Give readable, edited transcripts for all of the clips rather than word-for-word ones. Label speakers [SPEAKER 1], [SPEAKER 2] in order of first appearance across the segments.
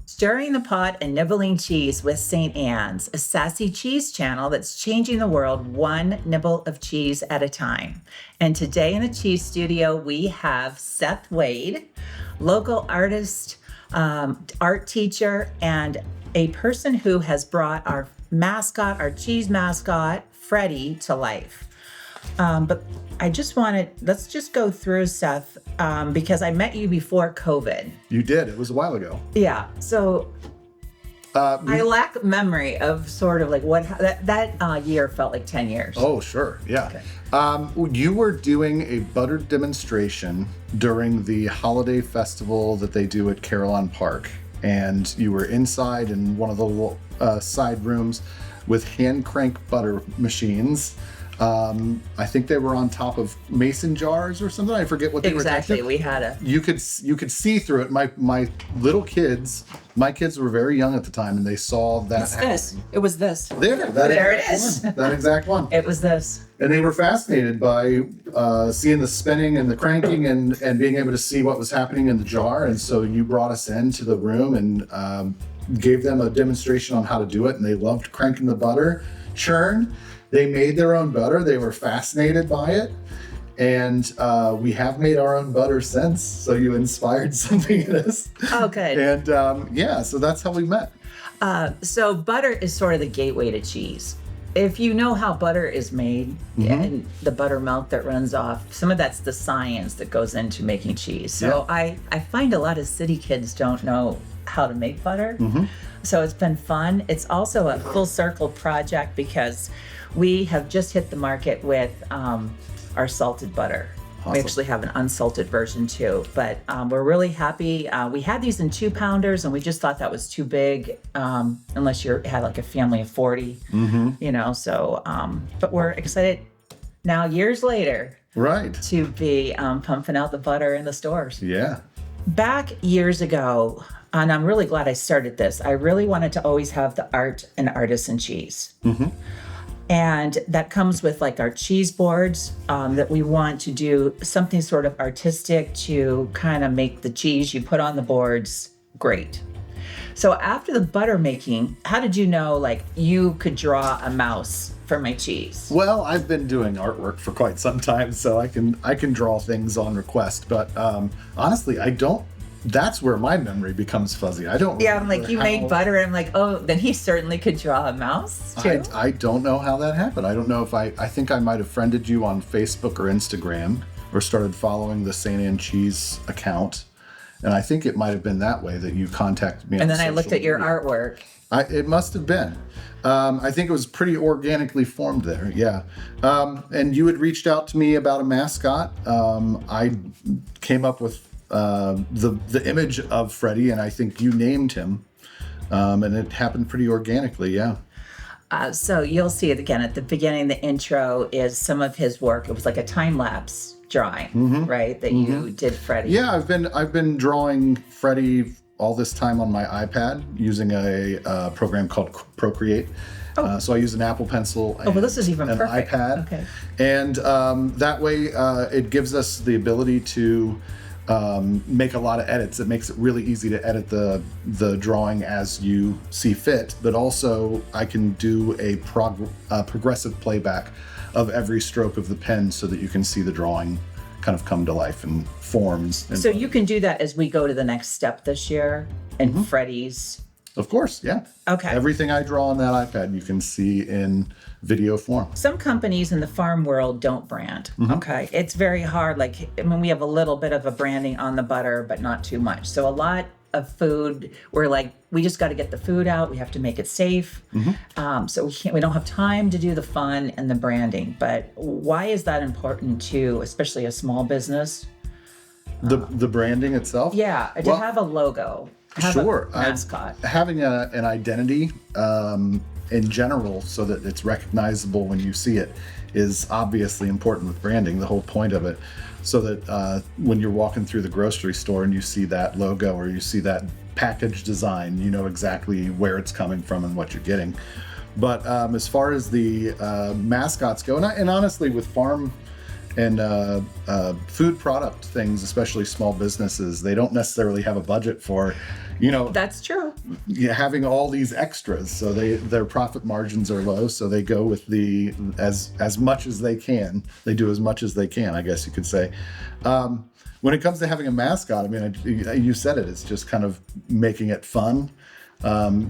[SPEAKER 1] Stirring the pot and nibbling cheese with St. Anne's, a sassy cheese channel that's changing the world one nibble of cheese at a time. And today in the cheese studio, we have Seth Wade, local artist, art teacher, and a person who has brought our mascot, our cheese mascot, Freddy, to life. But I just let's just go through, Seth, because I met you before COVID.
[SPEAKER 2] You did. It was a while ago.
[SPEAKER 1] Yeah. So I lack memory of sort of like what that year felt like 10 years.
[SPEAKER 2] Oh, sure. Yeah. Okay. You were doing a butter demonstration during the holiday festival that they do at Carillon Park. And you were inside in one of the side rooms with hand crank butter machines. I think they were on top of mason jars or something. I forget what they were.
[SPEAKER 1] Exactly. We had a.
[SPEAKER 2] You could see through it. My little kids. My kids were very young at the time, and they saw that.
[SPEAKER 1] It's this. It was this.
[SPEAKER 2] There it is. That exact one.
[SPEAKER 1] It was this.
[SPEAKER 2] And they were fascinated by seeing the spinning and the cranking and being able to see what was happening in the jar. And so you brought us into the room and gave them a demonstration on how to do it, and they loved cranking the butter churn. They made their own butter. They were fascinated by it. And we have made our own butter since. So you inspired something in us.
[SPEAKER 1] Oh, good.
[SPEAKER 2] And so that's how we met.
[SPEAKER 1] So butter is sort of the gateway to cheese. If you know how butter is made and the buttermilk that runs off, some of that's the science that goes into making cheese. So I find a lot of city kids don't know how to make butter. So it's been fun. It's also a full circle project because we have just hit the market with our salted butter. Awesome. We actually have an unsalted version too, but we're really happy. We had these in 2-pounders and we just thought that was too big unless you had like a family of 40, so, but we're excited now years later to be pumping out the butter in the stores.
[SPEAKER 2] Yeah.
[SPEAKER 1] Back years ago, and I'm really glad I started this, I really wanted to always have the art and artisan cheese. And that comes with like our cheese boards that we want to do something sort of artistic to kind of make the cheese you put on the boards great. So after the butter making, how did you know like you could draw a mouse for my cheese?
[SPEAKER 2] Well, I've been doing artwork for quite some time, so I can draw things on request. But honestly, I don't. That's where my memory becomes fuzzy. I don't.
[SPEAKER 1] Yeah, I'm like, you made butter, and I'm like, oh, then he certainly could draw a mouse too.
[SPEAKER 2] I don't know how that happened. I don't know if I think I might have friended you on Facebook or Instagram, or started following the St. Anne Cheese account, and I think it might have been that way that you contacted me.
[SPEAKER 1] And then I looked at your artwork.
[SPEAKER 2] It must have been. I think it was pretty organically formed there. Yeah. And you had reached out to me about a mascot. I came up with the image of Freddy, and I think you named him, and it happened pretty organically. Yeah.
[SPEAKER 1] So you'll see it again at the beginning. The intro is some of his work. It was like a time lapse drawing, right? That you did Freddy.
[SPEAKER 2] Yeah, I've been drawing Freddy all this time on my iPad using a program called Procreate. So I use an Apple Pencil and
[SPEAKER 1] this is even
[SPEAKER 2] an
[SPEAKER 1] perfect.
[SPEAKER 2] iPad.
[SPEAKER 1] Okay.
[SPEAKER 2] And that way it gives us the ability to make a lot of edits. It makes it really easy to edit the drawing as you see fit, but also I can do a progressive playback of every stroke of the pen so that you can see the drawing kind of come to life and forms.
[SPEAKER 1] So you can do that as we go to the next step this year in Freddy's.
[SPEAKER 2] Of course, yeah.
[SPEAKER 1] Okay.
[SPEAKER 2] Everything I draw on that iPad you can see in video form.
[SPEAKER 1] Some companies in the farm world don't brand. Okay. It's very hard. Like, we have a little bit of a branding on the butter, but not too much. So a lot of food, we're like, we just got to get the food out. We have to make it safe. So we don't have time to do the fun and the branding. But why is that important to, especially a small business?
[SPEAKER 2] The branding itself?
[SPEAKER 1] Yeah, to have a logo.
[SPEAKER 2] Sure.
[SPEAKER 1] A mascot.
[SPEAKER 2] Having an identity in general so that it's recognizable when you see it is obviously important with branding, the whole point of it. So that when you're walking through the grocery store and you see that logo or you see that package design, you know exactly where it's coming from and what you're getting. But as far as the mascots go, and honestly with farm And food product things, especially small businesses, they don't necessarily have a budget for,
[SPEAKER 1] That's true.
[SPEAKER 2] having all these extras. So their profit margins are low. So they go with as much as they can. They do as much as they can, I guess you could say. When it comes to having a mascot, I mean, you said it. It's just kind of making it fun,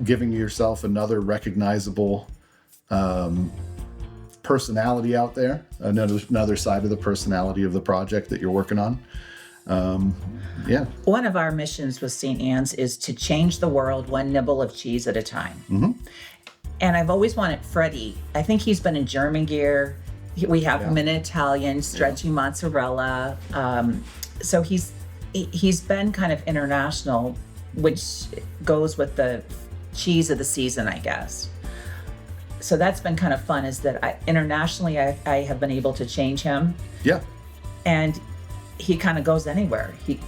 [SPEAKER 2] giving yourself another recognizable personality out there, another side of the personality of the project that you're working on.
[SPEAKER 1] One of our missions with St. Anne's is to change the world one nibble of cheese at a time.
[SPEAKER 2] Mm-hmm.
[SPEAKER 1] And I've always wanted Freddy. I think he's been in German gear. We have him in Italian, stretchy mozzarella. So he's been kind of international, which goes with the cheese of the season, I guess. So that's been kind of fun, is that internationally I have been able to change him.
[SPEAKER 2] Yeah.
[SPEAKER 1] And he kind of goes anywhere. He's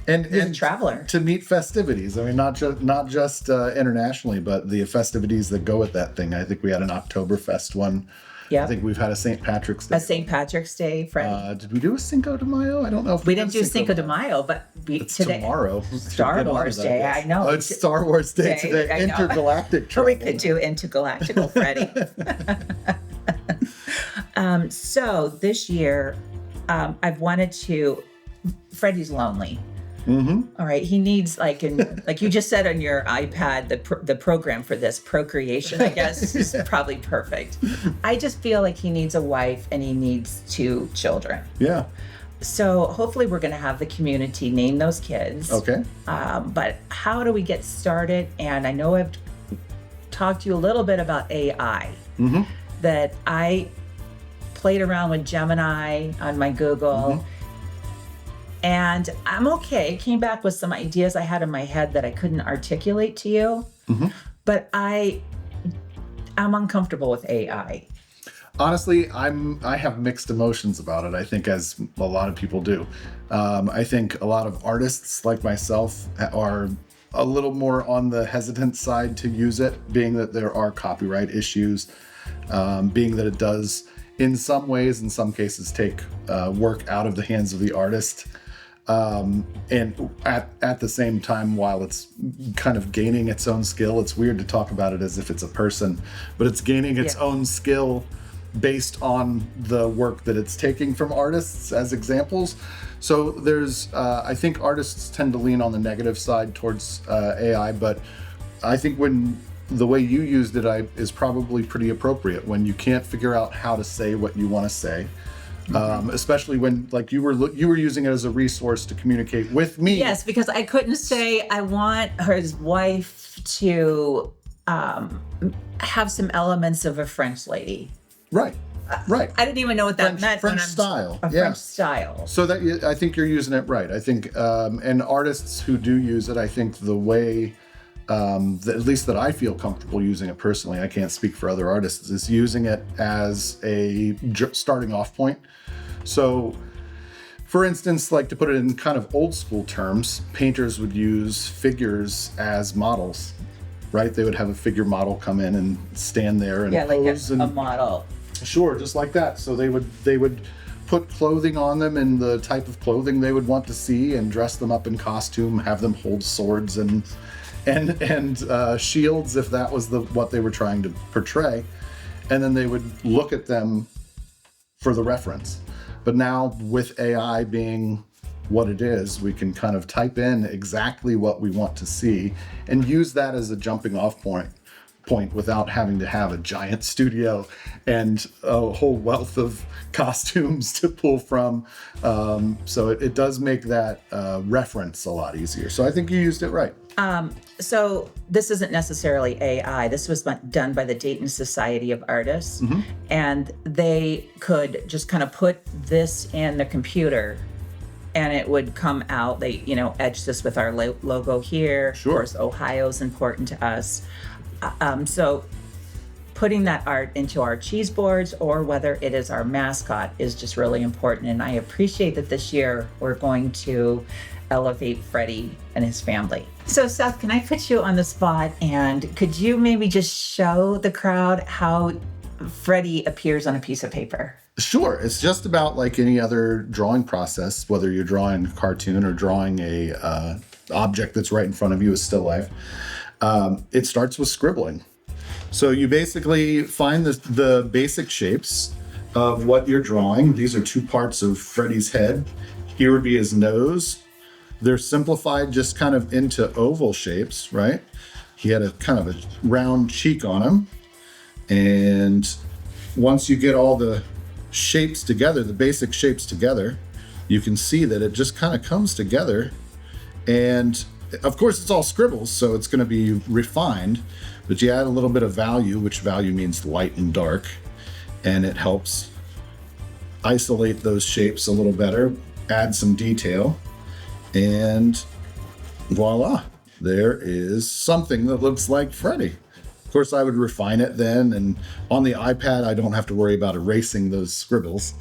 [SPEAKER 1] a traveler.
[SPEAKER 2] To meet festivities. I mean, not just internationally, but the festivities that go with that thing. I think we had an Oktoberfest one. Yeah. I think we've had a St. Patrick's Day.
[SPEAKER 1] A St. Patrick's Day, Fred.
[SPEAKER 2] Did we do a Cinco de Mayo? I don't know if
[SPEAKER 1] we didn't do Cinco de Mayo, but
[SPEAKER 2] it's
[SPEAKER 1] today.
[SPEAKER 2] Tomorrow.
[SPEAKER 1] Star Wars Day, I know.
[SPEAKER 2] Oh, it's Star Wars Day today. Intergalactic travel.
[SPEAKER 1] We could do intergalactical Freddy. So this year, I've wanted to. Freddy's lonely.
[SPEAKER 2] Mm-hmm.
[SPEAKER 1] All right, he needs like you just said on your iPad, the program for this procreation, I guess, is probably perfect. I just feel like he needs a wife and he needs 2 children.
[SPEAKER 2] Yeah.
[SPEAKER 1] So hopefully we're going to have the community name those kids.
[SPEAKER 2] Okay.
[SPEAKER 1] But how do we get started? And I know I've talked to you a little bit about AI.
[SPEAKER 2] Mm-hmm.
[SPEAKER 1] That I played around with Gemini on my Google. Mm-hmm. And I'm okay. Came back with some ideas I had in my head that I couldn't articulate to you. Mm-hmm. But I'm uncomfortable with AI.
[SPEAKER 2] Honestly, I have mixed emotions about it. I think, as a lot of people do. I think a lot of artists like myself are a little more on the hesitant side to use it, being that there are copyright issues, being that it does, in some ways, in some cases, take work out of the hands of the artist. And at the same time, while it's kind of gaining its own skill, it's weird to talk about it as if it's a person, but it's gaining its own skill based on the work that it's taking from artists as examples. So there's, I think artists tend to lean on the negative side towards AI, but I think when the way you used it is probably pretty appropriate when you can't figure out how to say what you want to say. Especially when, like, you were using it as a resource to communicate with me.
[SPEAKER 1] Yes, because I couldn't say I want his wife to have some elements of a French lady.
[SPEAKER 2] Right. Right.
[SPEAKER 1] I didn't even know what that meant.
[SPEAKER 2] French style.
[SPEAKER 1] French style.
[SPEAKER 2] So that I think you're using it right. I think, and artists who do use it, I think the way, at least that I feel comfortable using it personally, I can't speak for other artists, is using it as a starting off point. So, for instance, like to put it in kind of old school terms, painters would use figures as models, right? They would have a figure model come in and stand there and pose,
[SPEAKER 1] like a model.
[SPEAKER 2] Sure, just like that. So they would put clothing on them in the type of clothing they would want to see and dress them up in costume, have them hold swords and shields if that was what they were trying to portray, and then they would look at them for the reference. But now with AI being what it is, we can kind of type in exactly what we want to see and use that as a jumping off point without having to have a giant studio and a whole wealth of costumes to pull from. So it does make that reference a lot easier. So I think you used it right.
[SPEAKER 1] So this isn't necessarily AI. This was done by the Dayton Society of Artists. Mm-hmm. And they could just kind of put this in the computer and it would come out. They, etch this with our logo here.
[SPEAKER 2] Sure.
[SPEAKER 1] Of course, Ohio's important to us. So putting that art into our cheese boards or whether it is our mascot is just really important. And I appreciate that this year we're going to elevate Freddy and his family. So Seth, can I put you on the spot and could you maybe just show the crowd how Freddy appears on a piece of paper?
[SPEAKER 2] Sure. It's just about like any other drawing process, whether you're drawing a cartoon or drawing a object that's right in front of you, a still life. It starts with scribbling. So you basically find the basic shapes of what you're drawing. These are two parts of Freddy's head. Here would be his nose. They're simplified just kind of into oval shapes, right? He had a kind of a round cheek on him. And once you get all the shapes together, the basic shapes together, you can see that it just kind of comes together. And of course, it's all scribbles, so it's going to be refined, but you add a little bit of value, which value means light and dark, and it helps isolate those shapes a little better, add some detail, and voila, there is something that looks like Freddy. Of course, I would refine it then, and on the iPad, I don't have to worry about erasing those scribbles.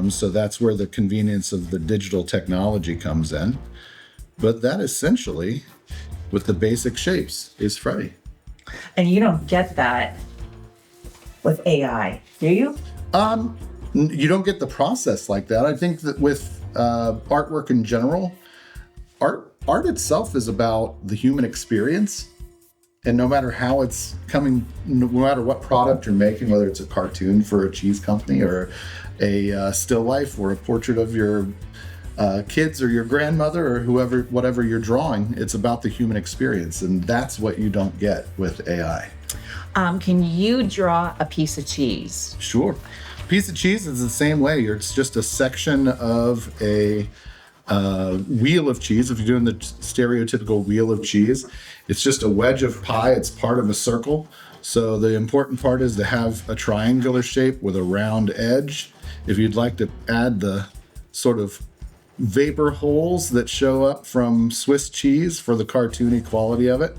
[SPEAKER 2] So that's where the convenience of the digital technology comes in. But that essentially, with the basic shapes, is Freddy.
[SPEAKER 1] And you don't get that with AI, do you?
[SPEAKER 2] You don't get the process like that. I think that with artwork in general, art itself is about the human experience. And no matter how it's coming, no matter what product you're making, whether it's a cartoon for a cheese company or a still life or a portrait of your kids or your grandmother or whoever, whatever you're drawing, it's about the human experience. And that's what you don't get with AI.
[SPEAKER 1] Can you draw a piece of cheese?
[SPEAKER 2] Sure. Piece of cheese is the same way. It's just a section of a wheel of cheese. If you're doing the stereotypical wheel of cheese, it's just a wedge of pie. It's part of a circle. So the important part is to have a triangular shape with a round edge. If you'd like to add the sort of vapor holes that show up from Swiss cheese for the cartoony quality of it,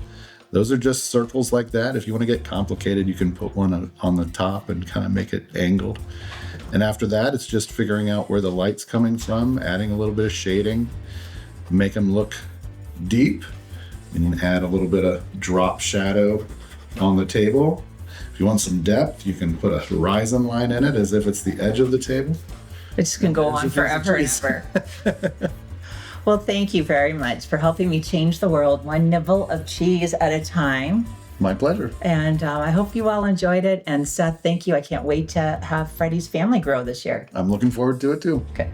[SPEAKER 2] those are just circles like that. If you want to get complicated, you can put one on the top and kind of make it angled. And after that, it's just figuring out where the light's coming from, adding a little bit of shading, make them look deep, and add a little bit of drop shadow on the table. If you want some depth, you can put a horizon line in it as if it's the edge of the table.
[SPEAKER 1] It just can go on forever and ever. Well, thank you very much for helping me change the world one nibble of cheese at a time.
[SPEAKER 2] My pleasure.
[SPEAKER 1] And I hope you all enjoyed it. And Seth, thank you. I can't wait to have Freddy's family grow this year.
[SPEAKER 2] I'm looking forward to it too.
[SPEAKER 1] Okay.